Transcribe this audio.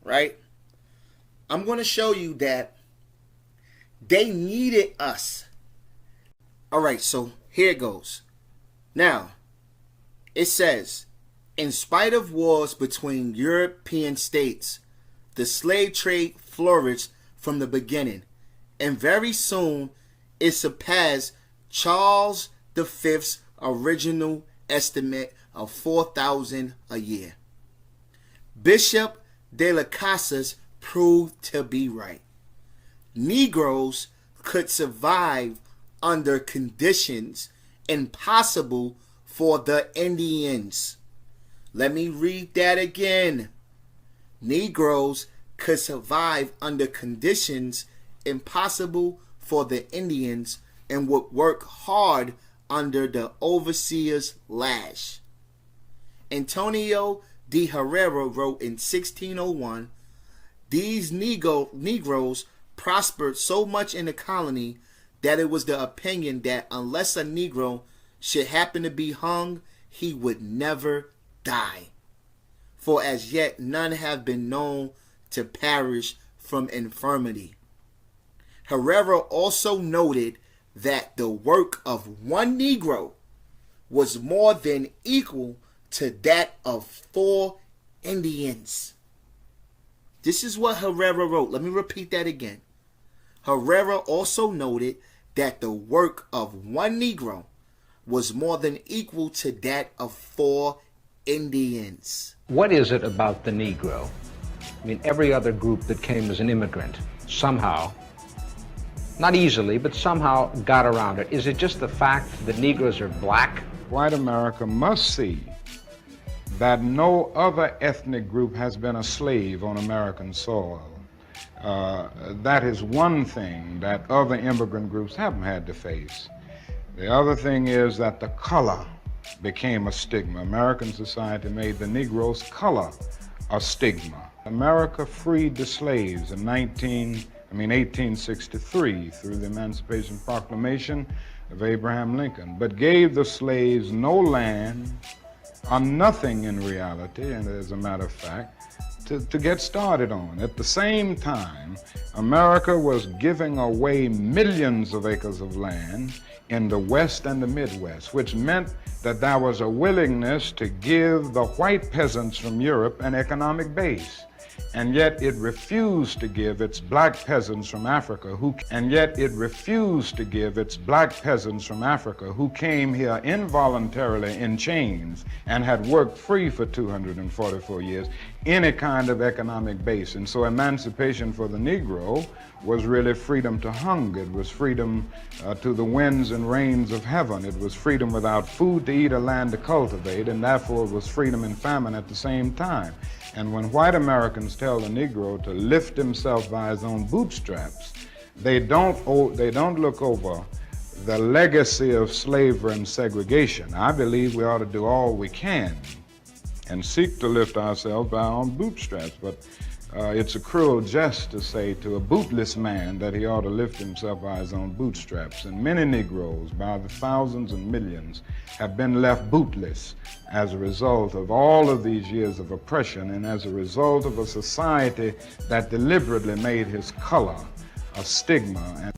right? I'm going to show you that they needed us. All right, so here it goes. Now, it says, in spite of wars between European states, the slave trade flourished from the beginning, and very soon it surpassed Charles V's original estimate of 4,000 a year. Bishop de las Casas proved to be right. Negroes could survive under conditions impossible for the Indians. Let me read that again. Negroes could survive under conditions impossible for the Indians and would work hard under the overseer's lash. Antonio de Herrera wrote in 1601, these Negroes prospered so much in the colony that it was the opinion that unless a Negro should happen to be hung, he would never die. For as yet none have been known to perish from infirmity. Herrera also noted that the work of one Negro was more than equal to that of 4 Indians. This is what Herrera wrote. Let me repeat that again. Herrera also noted that the work of one Negro was more than equal to that of 4 Indians. What is it about the Negro? I mean, every other group that came as an immigrant somehow, not easily, but somehow got around it. Is it just the fact that Negroes are black? White America must see that no other ethnic group has been a slave on American soil. That is one thing that other immigrant groups haven't had to face. The other thing is that the color became a stigma. American society made the Negro's color a stigma. America freed the slaves in 1863 through the Emancipation Proclamation of Abraham Lincoln, but gave the slaves no land or nothing in reality, and as a matter of fact, to get started on. At the same time, America was giving away millions of acres of land in the West and the Midwest, which meant that there was a willingness to give the white peasants from Europe an economic base. And yet it refused to give its black peasants from Africa who came here involuntarily in chains and had worked free for 244 years any kind of economic base. And so emancipation for the Negro was really freedom to hunger. It was freedom to the winds and rains of heaven. It was freedom without food to eat or land to cultivate, and therefore it was freedom and famine at the same time. And when white Americans tell the Negro to lift himself by his own bootstraps, they don't look over the legacy of slavery and segregation. I believe we ought to do all we can and seek to lift ourselves by our own bootstraps, but it's a cruel jest to say to a bootless man that he ought to lift himself by his own bootstraps. And many Negroes, by the thousands and millions, have been left bootless as a result of all of these years of oppression and as a result of a society that deliberately made his color a stigma.